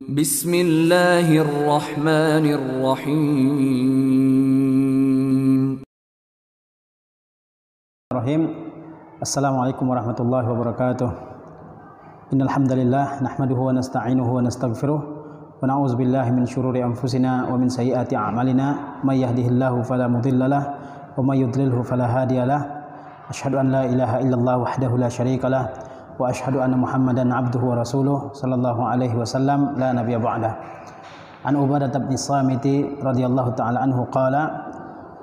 Bismillahirrahmanirrahim. Assalamualaikum warahmatullahi wabarakatuh. Innal hamdalillah nahmaduhu wa nasta'inuhu wa nastaghfiruh wa na'udzu billahi min syururi anfusina wa min sayyiati a'malina may yahdihillahu fala mudhillalah wa may yudlilhu fala hadiyalah. Asyhadu an la ilaha illallah wahdahu la syarikalah wa asyhadu anna Muhammadan abduhu wa rasuluh sallallahu alaihi wasallam la nabiyya ba'dah. An Ubadah bin Samiti radhiyallahu ta'ala anhu qala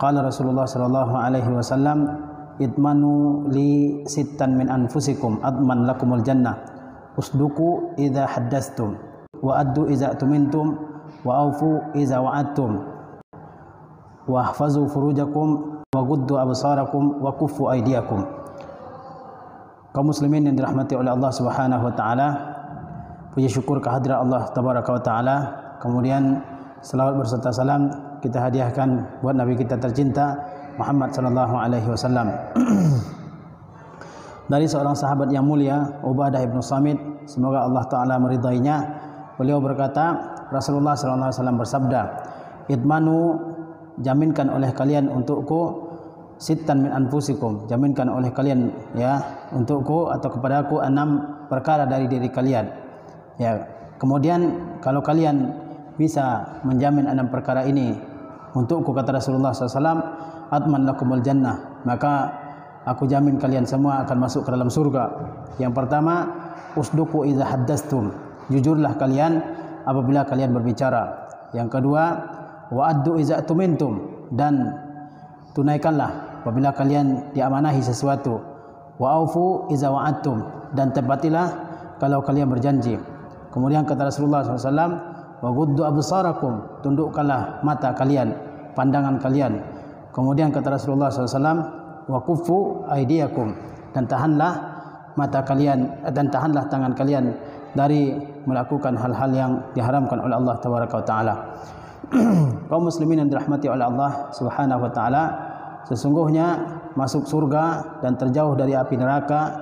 Rasulullah sallallahu alaihi wasallam idmanu li sittan min anfusikum adman lakumul jannah usduku idza haddastum wa addu idza tumintum wa aufu idza wa'adtum wa ahfazu furujakum wa guddu absarakum wa kuffu aydiyakum. Kaum muslimin yang dirahmati oleh Allah Subhanahu wa taala, puji syukur kehadirat Allah tabaraka wa taala. Kemudian selawat berserta salam kita hadiahkan buat Nabi kita tercinta Muhammad sallallahu alaihi wasallam. Dari seorang sahabat yang mulia, Ubadah bin Samit, semoga Allah taala meridainya, beliau berkata, Rasulullah sallallahu alaihi wasallam bersabda, "Idmanu, jaminkan oleh kalian untukku sittan min anfusikum, jaminkan oleh kalian untukku atau kepadaku 6 perkara dari diri kalian." Ya, kemudian kalau kalian bisa menjamin 6 perkara ini untukku, kata Rasulullah SAW, atman lakumul jannah, maka aku jamin kalian semua akan masuk ke dalam surga. Yang pertama, usduku idza haddastum, jujurlah kalian apabila kalian berbicara. Yang kedua, wa'addu idza tumintum, dan tunaikanlah apabila kalian diamanahi sesuatu. Wa'aufu idza wa'adtum, dan tepatilah kalau kalian berjanji. Kemudian kata Rasulullah SAW, wa guddu absarakum, tundukkanlah mata kalian, pandangan kalian. Kemudian kata Rasulullah SAW, wa kuffu aydiyakum, dan tahanlah mata kalian dan tahanlah tangan kalian dari melakukan hal-hal yang diharamkan oleh Allah tabaraka wa taala. Kaum muslimin yang dirahmati oleh Allah Subhanahu wa taala, sesungguhnya masuk surga dan terjauh dari api neraka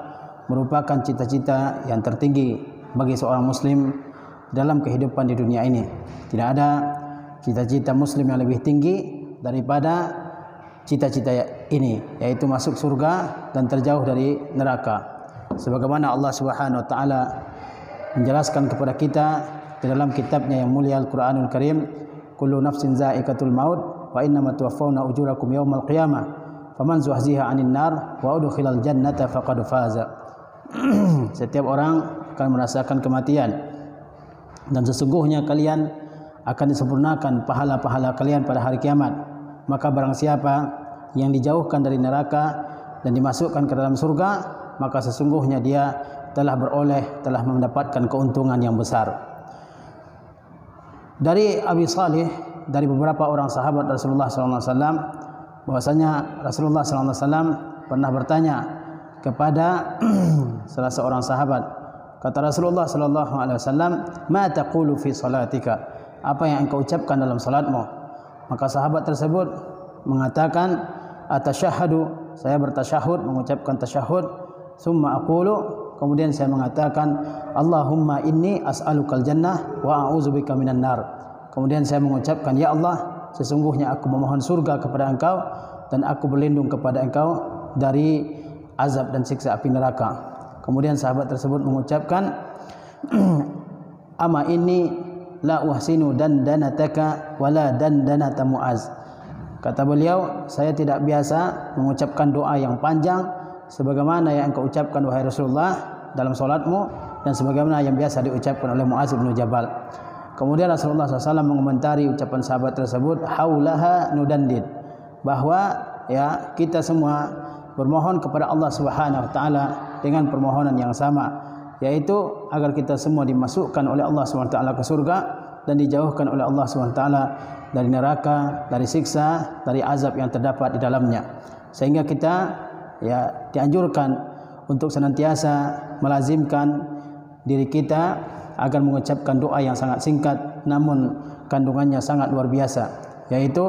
merupakan cita-cita yang tertinggi bagi seorang muslim dalam kehidupan di dunia ini. Tidak ada cita-cita muslim yang lebih tinggi daripada cita-cita ini, yaitu masuk surga dan terjauh dari neraka. Sebagaimana Allah Subhanahu wa taala menjelaskan kepada kita di dalam kitabnya yang mulia Al-Qur'anul Karim, kullu nafsin za'iqatul maut wa innama tuwaffawna ujurakum yaumal qiyamah faman zuhziha 'anil nar wa udkhilal jannata faqad faza. Setiap orang akan merasakan kematian, dan sesungguhnya kalian akan disempurnakan pahala-pahala kalian pada hari kiamat. Maka barang siapa yang dijauhkan dari neraka dan dimasukkan ke dalam surga, maka sesungguhnya dia telah mendapatkan keuntungan yang besar. Dari Abi Salih, dari beberapa orang sahabat Rasulullah SAW, bahwasanya Rasulullah SAW pernah bertanya kepada salah seorang sahabat. Kata Rasulullah SAW, "Ma taqulu fi salatika?" Apa yang engkau ucapkan dalam salatmu? Maka sahabat tersebut mengatakan, "Atasyahadu," saya bertasyahud, mengucapkan tasyahud. "Tsumma aqulu," kemudian saya mengatakan, "Allahumma inni as'alukal jannah wa a'udzubika minan nar." Kemudian saya mengucapkan, "Ya Allah, sesungguhnya aku memohon surga kepada Engkau dan aku berlindung kepada Engkau dari azab dan siksa api neraka." Kemudian sahabat tersebut mengucapkan, "Ama inni la uhsinu dandanataka wala dandanata Muaz." Kata beliau, saya tidak biasa mengucapkan doa yang panjang sebagaimana yang engkau ucapkan wahai Rasulullah dalam salatmu, dan sebagaimana yang biasa diucapkan oleh Muaz bin Jabal. Kemudian Rasulullah SAW mengomentari ucapan sahabat tersebut, haulaha nudandid, bahwa kita semua bermohon kepada Allah Subhanahu wa taala dengan permohonan yang sama, yaitu agar kita semua dimasukkan oleh Allah Subhanahu wa taala ke surga dan dijauhkan oleh Allah Subhanahu wa taala dari neraka, dari siksa, dari azab yang terdapat di dalamnya. Sehingga kita dianjurkan untuk senantiasa melazimkan diri kita agar mengucapkan doa yang sangat singkat namun kandungannya sangat luar biasa, yaitu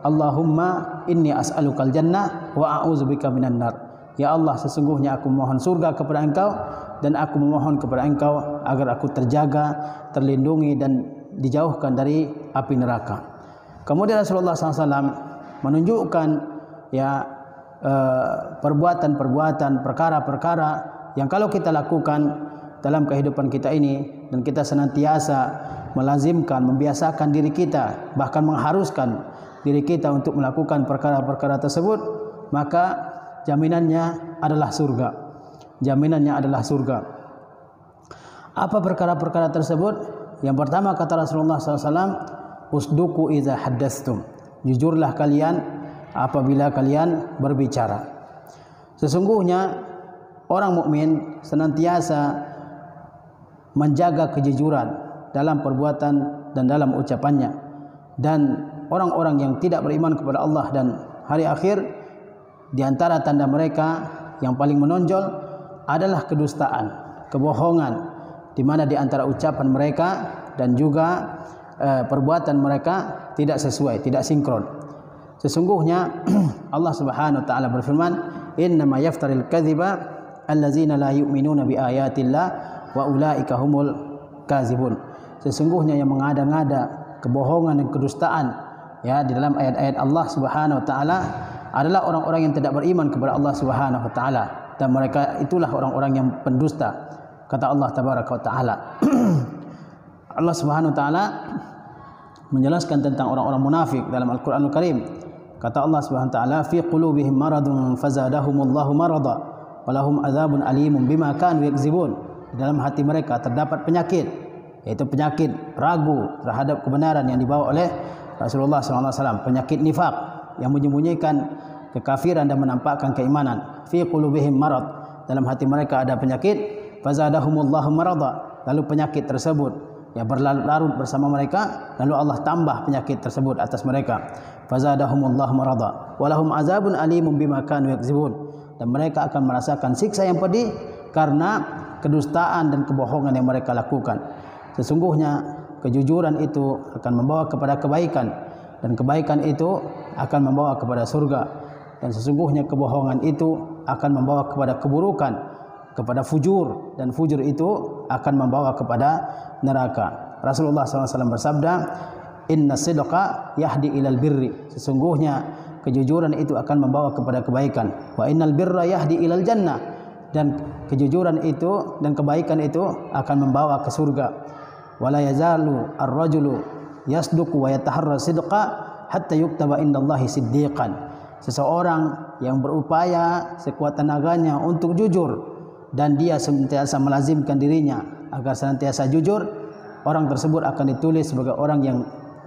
Allahumma inni as'alukal jannah wa a'udzubika minan nar. Ya Allah, sesungguhnya aku mohon surga kepada Engkau dan aku memohon kepada Engkau agar aku terjaga, terlindungi dan dijauhkan dari api neraka. Kemudian Rasulullah SAW menunjukkan ya perbuatan-perbuatan, perkara-perkara yang kalau kita lakukan dalam kehidupan kita ini dan kita senantiasa melazimkan, membiasakan diri kita, bahkan mengharuskan diri kita untuk melakukan perkara-perkara tersebut, maka jaminannya adalah surga. Jaminannya adalah surga. Apa perkara-perkara tersebut? Yang pertama kata Rasulullah SAW, usduku idza haddatstum. Jujurlah kalian apabila kalian berbicara. Sesungguhnya orang mukmin senantiasa menjaga kejujuran dalam perbuatan dan dalam ucapannya. Dan orang-orang yang tidak beriman kepada Allah dan hari akhir, di antara tanda mereka yang paling menonjol adalah kedustaan, kebohongan, di mana di antara ucapan mereka dan juga perbuatan mereka tidak sesuai, tidak sinkron. Sesungguhnya Allah Subhanahu wa taala berfirman, "Innama yaftaril kadhiba allazina la yu'minuna bi ayatillah wa ulaika humul kazibun." Sesungguhnya yang mengada-ngada kebohongan dan kedustaan ya di dalam ayat-ayat Allah Subhanahu wa taala adalah orang-orang yang tidak beriman kepada Allah Subhanahu wa taala, dan mereka itulah orang-orang yang pendusta, kata Allah tabaraka wa taala. Allah Subhanahu wa taala menjelaskan tentang orang-orang munafik dalam Al-Qur'anul Karim. Kata Allah Subhanahu wa taala, fi qulubihim maradun fazadahumullahu marada walahum adzabun alimun bima kanu yakzibun. Di dalam hati mereka terdapat penyakit, yaitu penyakit ragu terhadap kebenaran yang dibawa oleh Rasulullah SAW, penyakit nifak yang menyembunyikan kekafiran dan menampakkan keimanan. Fi qulubihim marad, dalam hati mereka ada penyakit, fazadahumullahu marada, lalu penyakit tersebut ya berlarut bersama mereka, lalu Allah tambah penyakit tersebut atas mereka. Fazadahumullahu marada walahum azabun alimun bima kanu yakzibun, dan mereka akan merasakan siksa yang pedih karena kedustaan dan kebohongan yang mereka lakukan. Sesungguhnya kejujuran itu akan membawa kepada kebaikan, dan kebaikan itu akan membawa kepada surga, dan sesungguhnya kebohongan itu akan membawa kepada keburukan, kepada fujur, dan fujur itu akan membawa kepada neraka. Rasulullah SAW bersabda, "Inna sidqa yahdi ilal birri." Sesungguhnya kejujuran itu akan membawa kepada kebaikan. Wa innal birra yahdi ilal jannah. Dan kejujuran itu dan kebaikan itu akan membawa ke surga. Wala yazalu ar-rajulu yasduqu wa yataharra sidqa hatta yuktaba indallahi siddiqan. Seseorang yang berupaya sekuat tenaganya untuk jujur dan dia senantiasa melazimkan dirinya agar senantiasa jujur, orang tersebut akan ditulis sebagai orang yang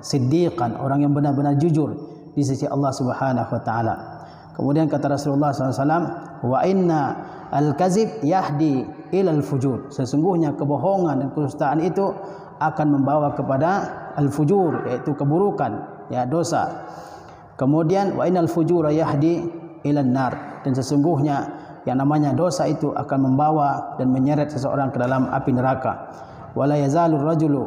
siddiqan, orang yang benar-benar jujur di sisi Allah Subhanahu wa taala. Kemudian kata Rasulullah SAW, wa inna al-kazib yahdi ilal fujur. Sesungguhnya kebohongan dan kedustaan itu akan membawa kepada al-fujur, yaitu keburukan, ya dosa. Kemudian wa innal fujura yahdi ilan nar. Dan sesungguhnya yang namanya dosa itu akan membawa dan menyeret seseorang ke dalam api neraka. Wala yazalur rajulu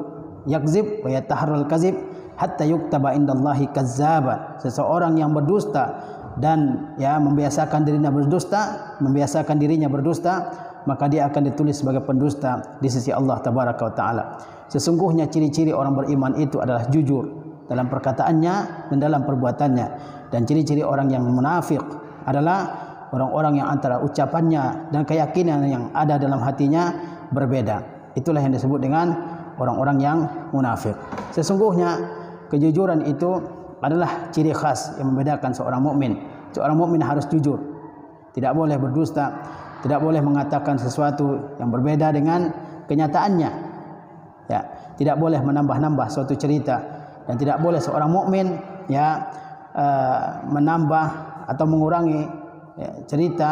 yakzib wa yataharral kazib hatta yuktaba indallahi kazzaban. Seseorang yang berdusta dan ya membiasakan dirinya berdusta, maka dia akan ditulis sebagai pendusta di sisi Allah tabaraka wa taala. Sesungguhnya ciri-ciri orang beriman itu adalah jujur dalam perkataannya dan dalam perbuatannya, dan ciri-ciri orang yang munafik adalah orang-orang yang antara ucapannya dan keyakinan yang ada dalam hatinya berbeda. Itulah yang disebut dengan orang-orang yang munafik. Sesungguhnya kejujuran itu adalah ciri khas yang membedakan seorang mukmin. Seorang mukmin harus jujur, tidak boleh berdusta, tidak boleh mengatakan sesuatu yang berbeda dengan kenyataannya. Ya, tidak boleh menambah-nambah suatu cerita, dan tidak boleh seorang mukmin ya menambah atau mengurangi ya, cerita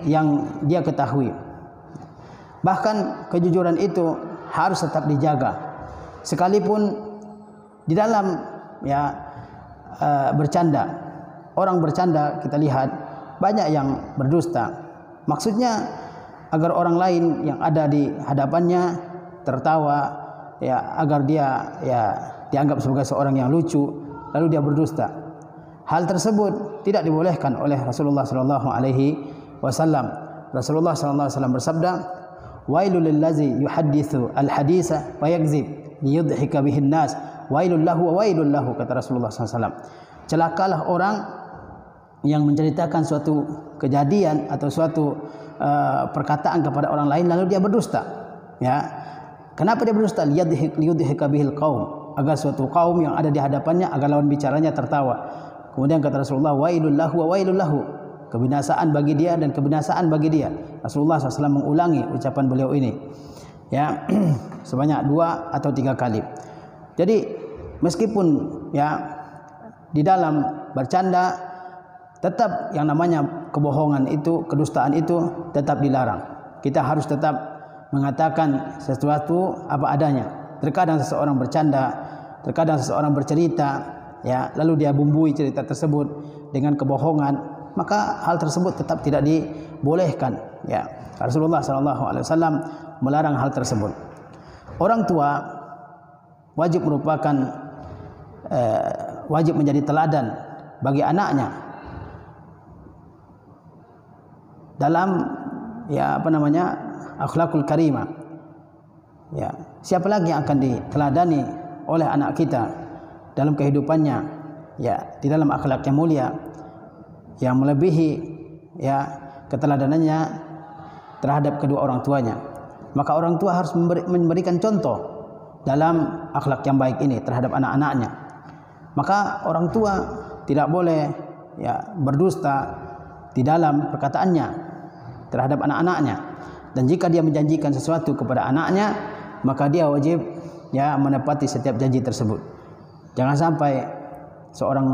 yang dia ketahui. Bahkan kejujuran itu harus tetap dijaga, sekalipun di dalam ya bercanda. Orang bercanda kita lihat banyak yang berdusta. Maksudnya agar orang lain yang ada di hadapannya tertawa, ya agar dia ya dianggap sebagai seorang yang lucu, lalu dia berdusta. Hal tersebut tidak dibolehkan oleh Rasulullah sallallahu alaihi wasallam. Rasulullah sallallahu alaihi wasallam bersabda, wailul lillazi yuhadditsu al-haditsa wa yakzib liyudhika bihin nas, wailul lahu wa wailul lahu, kata Rasulullah SAW. Celakalah orang yang menceritakan suatu kejadian atau suatu perkataan kepada orang lain lalu dia berdusta. Ya, kenapa dia berdusta? Liyudhika bihil qaum, agar suatu kaum yang ada di hadapannya, agar lawan bicaranya tertawa. Kemudian kata Rasulullah, wailul lahu wa wailul lahu, kebinasaan bagi dia dan kebinasaan bagi dia. Rasulullah SAW mengulangi ucapan beliau ini, ya, sebanyak 2 atau 3 kali. Jadi meskipun ya di dalam bercanda, tetap yang namanya kebohongan itu, kedustaan itu tetap dilarang. Kita harus tetap mengatakan sesuatu apa adanya. Terkadang seseorang bercanda, terkadang seseorang bercerita, ya, lalu dia bumbui cerita tersebut dengan kebohongan, maka hal tersebut tetap tidak dibolehkan. Ya, Rasulullah SAW melarang hal tersebut. Orang tua wajib wajib menjadi teladan bagi anaknya dalam akhlakul karimah. Ya, siapa lagi yang akan diteladani oleh anak kita dalam kehidupannya, ya, di dalam akhlak yang mulia, yang melebihi ya keteladanannya terhadap kedua orang tuanya. Maka orang tua harus memberikan contoh dalam akhlak yang baik ini terhadap anak-anaknya. Maka orang tua tidak boleh ya berdusta di dalam perkataannya terhadap anak-anaknya. Dan jika dia menjanjikan sesuatu kepada anaknya, maka dia wajib ya menepati setiap janji tersebut. Jangan sampai seorang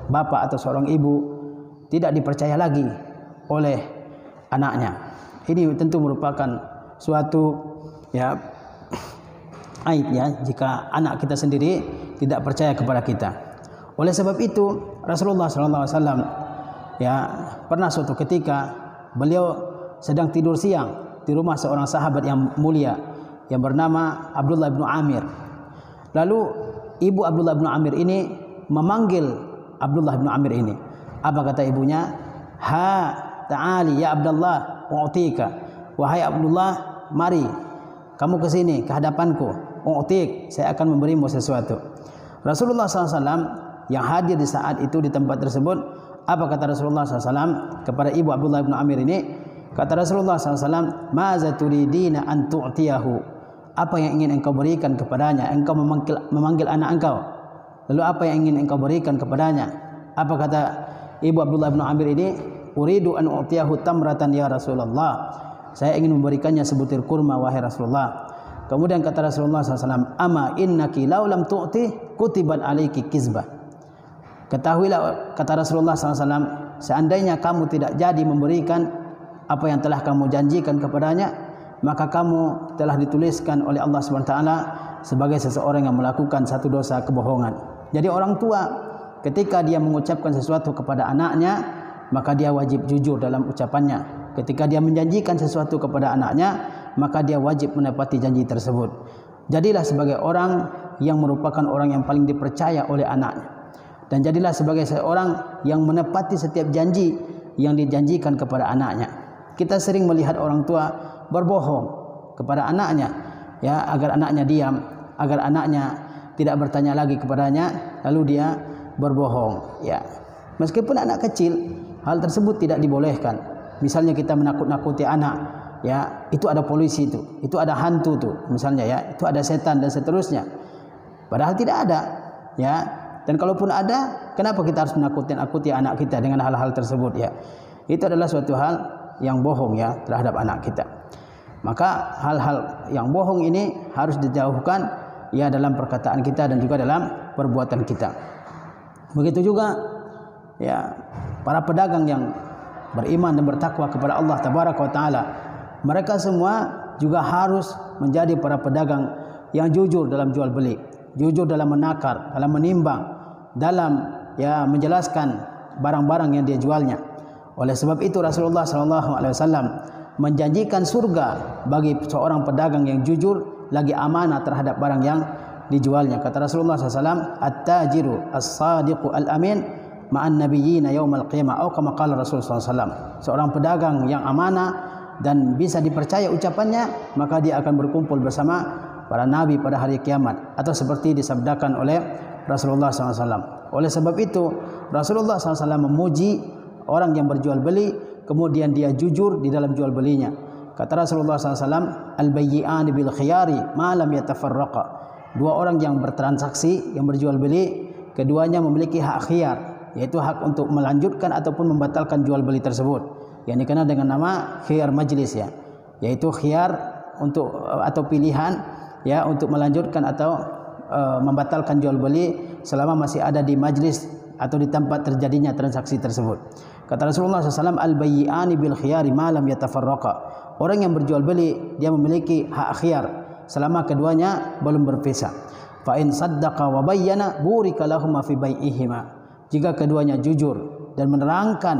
bapak atau seorang ibu tidak dipercaya lagi oleh anaknya. Ini tentu merupakan suatu ya aib ya jika anak kita sendiri tidak percaya kepada kita. Oleh sebab itu Rasulullah SAW ya pernah suatu ketika beliau sedang tidur siang di rumah seorang sahabat yang mulia yang bernama Abdullah bin Amir. Lalu ibu Abdullah bin Amir ini memanggil Abdullah bin Amir ini. Apa kata ibunya? Ha ta'ali ya Abdullah u'tika. Wahai Abdullah, mari kamu ke sini ke hadapanku. U'tik, saya akan memberimu sesuatu. Rasulullah SAW yang hadir di saat itu di tempat tersebut, apa kata Rasulullah SAW kepada ibu Abdullah bin Amir ini? Kata Rasulullah SAW, maza turidina an tu'tiyahu. Apa yang ingin engkau berikan kepadanya? Engkau memanggil anak engkau. Lalu apa yang ingin engkau berikan kepadanya? Apa kata ibu Abdullah bin Amir ini? Uridu an u'tiyahu tamratan ya Rasulullah. Saya ingin memberikannya sebutir kurma wahai Rasulullah. Kemudian kata Rasulullah SAW, ama innaki laulam tu'ti kutiban alaiki kizbah. Ketahuilah kata Rasulullah SAW, seandainya kamu tidak jadi memberikan apa yang telah kamu janjikan kepadanya, maka kamu telah dituliskan oleh Allah SWT sebagai seseorang yang melakukan satu dosa kebohongan. Jadi orang tua ketika dia mengucapkan sesuatu kepada anaknya, maka dia wajib jujur dalam ucapannya. Ketika dia menjanjikan sesuatu kepada anaknya, maka dia wajib menepati janji tersebut. Jadilah sebagai orang yang merupakan orang yang paling dipercaya oleh anaknya. Dan jadilah sebagai seorang yang menepati setiap janji yang dijanjikan kepada anaknya. Kita sering melihat orang tua berbohong kepada anaknya, ya, agar anaknya diam, agar anaknya tidak bertanya lagi kepadanya, lalu dia berbohong. Ya, meskipun anak kecil, hal tersebut tidak dibolehkan. Misalnya kita menakut-nakuti anak, ya, itu ada polisi itu ada hantu tuh, misalnya ya, itu ada setan dan seterusnya. Padahal tidak ada, ya. Dan kalaupun ada, kenapa kita harus menakut-nakuti anak kita dengan hal-hal tersebut, ya? Itu adalah suatu hal yang bohong ya terhadap anak kita. Maka hal-hal yang bohong ini harus dijauhkan ya dalam perkataan kita dan juga dalam perbuatan kita. Begitu juga ya para pedagang yang beriman dan bertakwa kepada Allah Tabaraka wa Ta'ala, mereka semua juga harus menjadi para pedagang yang jujur dalam jual beli, jujur dalam menakar, dalam menimbang, dalam ya menjelaskan barang-barang yang dia jualnya. Oleh sebab itu Rasulullah SAW menjanjikan surga bagi seorang pedagang yang jujur lagi amanah terhadap barang yang dijualnya. Kata Rasulullah SAW, at-tajiru as-sadiqu al-amin ma'an nabiyyina yaumal qiyamah, atau kama qala Rasulullah SAW. Seorang pedagang yang amanah dan bisa dipercaya ucapannya, maka dia akan berkumpul bersama para nabi pada hari kiamat, atau seperti disabdakan oleh Rasulullah SAW. Oleh sebab itu Rasulullah SAW memuji orang yang berjual beli, kemudian dia jujur di dalam jual belinya. Kata Rasulullah SAW, al-bayyi'ani bil khiyari ma lam yatafarraqa. Dua orang yang bertransaksi, yang berjual beli, keduanya memiliki hak khiyar, yaitu hak untuk melanjutkan ataupun membatalkan jual beli tersebut, yang dikenal dengan nama khiyar majlis, ya, yaitu khiyar untuk atau pilihan, ya, untuk melanjutkan atau membatalkan jual beli selama masih ada di majlis atau di tempat terjadinya transaksi tersebut. Kata Rasulullah SAW, al-bayyi'ani bil khiyari ma lam yatafarraqa. Orang yang berjual beli, dia memiliki hak khiyar selama keduanya belum berpisah. Fa in saddaqa wa bayyana burika lahum fi bai'ihima. Jika keduanya jujur dan menerangkan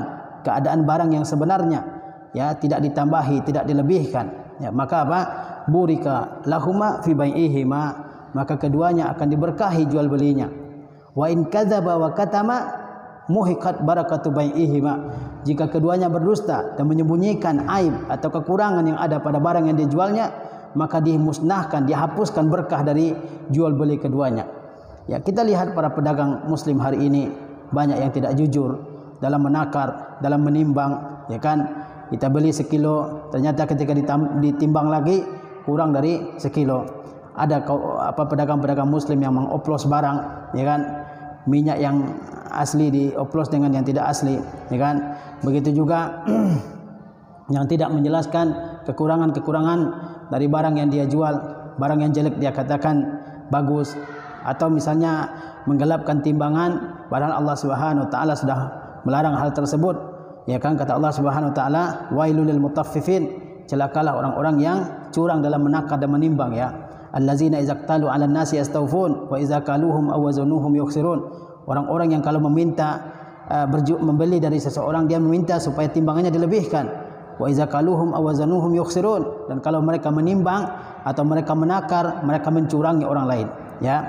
keadaan barang yang sebenarnya, ya, tidak ditambahi, tidak dilebihkan, ya, maka apa? Burika lahuma fi bai'ihima, maka keduanya akan diberkahi jual belinya. Wa in kadzaba wa katama muhiqat barakatu bai'ihima. Jika keduanya berdusta dan menyembunyikan aib atau kekurangan yang ada pada barang yang dijualnya, maka dimusnahkan, dihapuskan berkah dari jual beli keduanya. Ya, kita lihat para pedagang muslim hari ini banyak yang tidak jujur dalam menakar, dalam menimbang, ya kan? Kita beli sekilo, ternyata ketika ditimbang lagi kurang dari sekilo. Ada pedagang-pedagang muslim yang mengoplos barang, ya kan? Minyak yang asli dioplos dengan yang tidak asli, ya kan? Begitu juga yang tidak menjelaskan kekurangan-kekurangan dari barang yang dia jual, barang yang jelek dia katakan bagus, atau misalnya menggelapkan timbangan padahal Allah Subhanahu wa taala sudah melarang hal tersebut, ya kan? Kata Allah Subhanahu wa taala, wailul lil mutaffifin, celakalah orang-orang yang curang dalam menakar dan menimbang, ya. Allazina idza qtalu 'alan nasi yastawfun wa idza kaluhum aw wazanuhum yukhsirun. Orang-orang yang kalau meminta membeli dari seseorang, dia meminta supaya timbangannya dilebihkan. Wa idza kaluhum aw wazanuhum yukhsirun, dan kalau mereka menimbang atau mereka menakar, mereka mencurangi orang lain, ya.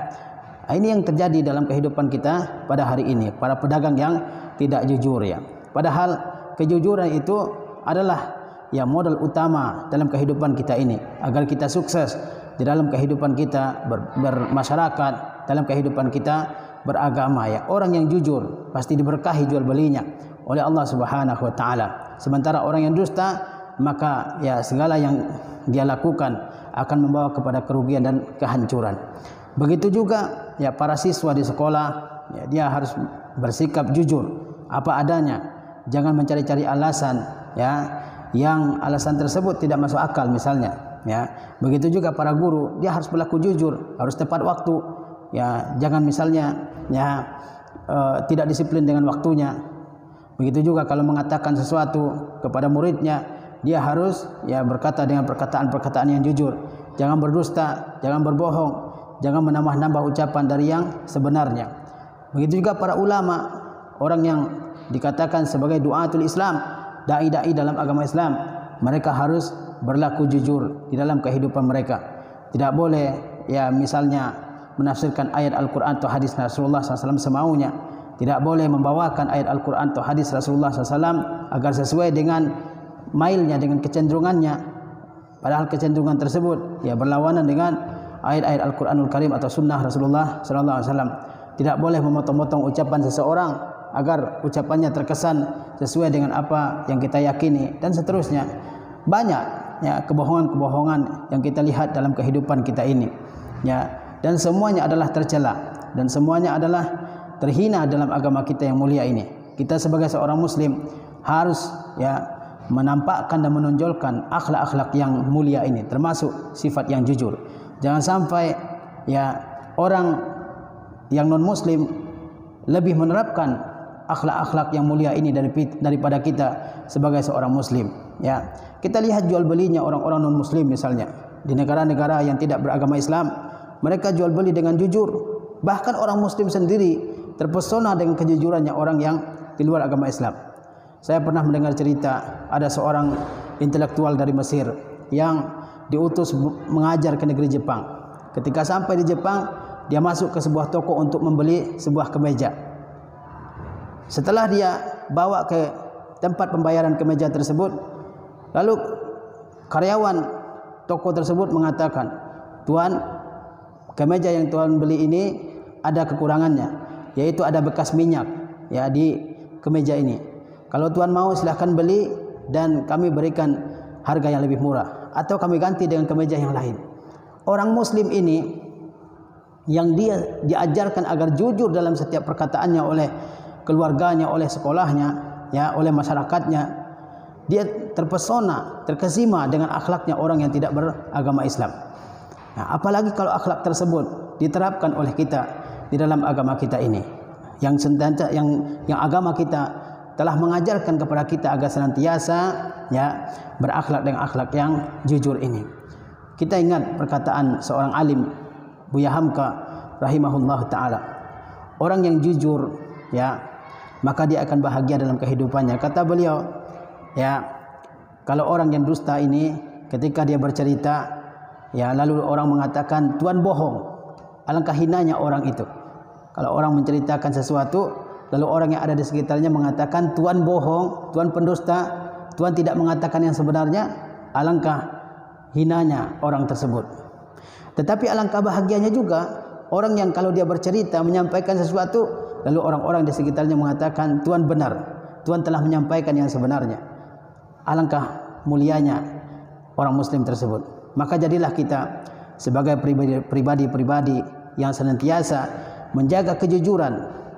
Ini yang terjadi dalam kehidupan kita pada hari ini, para pedagang yang tidak jujur, ya. Padahal kejujuran itu adalah, ya, modal utama dalam kehidupan kita ini agar kita sukses di dalam kehidupan kita bermasyarakat, dalam kehidupan kita beragama, ya. Orang yang jujur pasti diberkahi jual belinya oleh Allah Subhanahu wa taala. Sementara orang yang dusta, maka, ya, segala yang dia lakukan akan membawa kepada kerugian dan kehancuran. Begitu juga, ya, para siswa di sekolah, ya, dia harus bersikap jujur apa adanya, jangan mencari-cari alasan, ya, yang alasan tersebut tidak masuk akal misalnya, ya. Begitu juga para guru, dia harus berlaku jujur, harus tepat waktu, ya, jangan misalnya, ya, tidak disiplin dengan waktunya. Begitu juga kalau mengatakan sesuatu kepada muridnya, dia harus, ya, berkata dengan perkataan-perkataan yang jujur, jangan berdusta, jangan berbohong, jangan menambah-nambah ucapan dari yang sebenarnya. Begitu juga para ulama, orang yang dikatakan sebagai du'atul Islam, dai-dai dalam agama Islam, mereka harus berlaku jujur di dalam kehidupan mereka. Tidak boleh, ya, misalnya menafsirkan ayat Al-Quran atau hadis Rasulullah SAW semaunya. Tidak boleh membawakan ayat Al-Quran atau hadis Rasulullah SAW agar sesuai dengan mailnya, dengan kecenderungannya, padahal kecenderungan tersebut, ya, berlawanan dengan ayat-ayat Al-Quranul Karim atau sunnah Rasulullah SAW. Tidak boleh memotong-motong ucapan seseorang agar ucapannya terkesan sesuai dengan apa yang kita yakini, dan seterusnya. Banyak, ya, kebohongan-kebohongan yang kita lihat dalam kehidupan kita ini, ya, dan semuanya adalah tercela dan semuanya adalah terhina dalam agama kita yang mulia ini. Kita sebagai seorang muslim harus, ya, menampakkan dan menonjolkan akhlak-akhlak yang mulia ini, termasuk sifat yang jujur. Jangan sampai, ya, orang yang non muslim lebih menerapkan akhlak-akhlak yang mulia ini daripada kita sebagai seorang muslim, ya. Kita lihat jual belinya orang-orang non muslim misalnya di negara-negara yang tidak beragama Islam, mereka jual beli dengan jujur. Bahkan orang muslim sendiri terpesona dengan kejujurannya orang yang di luar agama Islam. Saya pernah mendengar cerita ada seorang intelektual dari Mesir yang diutus mengajar ke negeri Jepang. Ketika sampai di Jepang, dia masuk ke sebuah toko untuk membeli sebuah kemeja. Setelah dia bawa ke tempat pembayaran kemeja tersebut, lalu karyawan toko tersebut mengatakan, "Tuan, kemeja yang Tuan beli ini ada kekurangannya, yaitu ada bekas minyak ya di kemeja ini. Kalau Tuan mau silahkan beli dan kami berikan harga yang lebih murah, atau kami ganti dengan kemeja yang lain." Orang muslim ini yang dia diajarkan agar jujur dalam setiap perkataannya oleh keluarganya, oleh sekolahnya, ya, oleh masyarakatnya, dia terpesona, terkesima dengan akhlaknya orang yang tidak beragama Islam. Nah, apalagi kalau akhlak tersebut diterapkan oleh kita di dalam agama kita ini, yang agama kita telah mengajarkan kepada kita agar senantiasa ya berakhlak dengan akhlak yang jujur ini. Kita ingat perkataan seorang alim, Buya Hamka rahimahullah taala, orang yang jujur ya maka dia akan bahagia dalam kehidupannya. Kata beliau, ya, kalau orang yang dusta ini ketika dia bercerita ya lalu orang mengatakan Tuan bohong, alangkah hinanya orang itu. Kalau orang menceritakan sesuatu lalu orang yang ada di sekitarnya mengatakan Tuan bohong, Tuan pendusta, Tuan tidak mengatakan yang sebenarnya, alangkah hinanya orang tersebut. Tetapi alangkah bahagianya juga orang yang kalau dia bercerita menyampaikan sesuatu lalu orang-orang di sekitarnya mengatakan Tuan benar, Tuan telah menyampaikan yang sebenarnya. Alangkah mulianya orang muslim tersebut. Maka jadilah kita sebagai pribadi-pribadi yang senantiasa menjaga kejujuran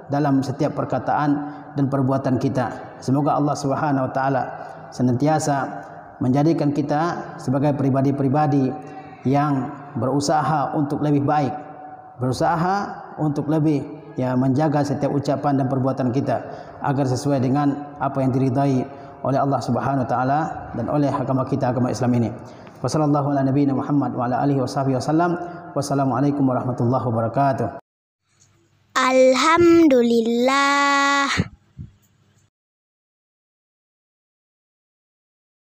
dalam setiap perkataan dan perbuatan kita. Semoga Allah Subhanahu wa taala senantiasa menjadikan kita sebagai pribadi-pribadi yang berusaha untuk lebih baik, berusaha untuk lebih ya menjaga setiap ucapan dan perbuatan kita agar sesuai dengan apa yang diridai oleh Allah Subhanahu wa taala dan oleh agama kita, agama Islam ini. Wassallallahu ala nabiyina Muhammad wa ala alihi washabihi wasallam. Wassalamualaikum warahmatullahi wabarakatuh. Alhamdulillah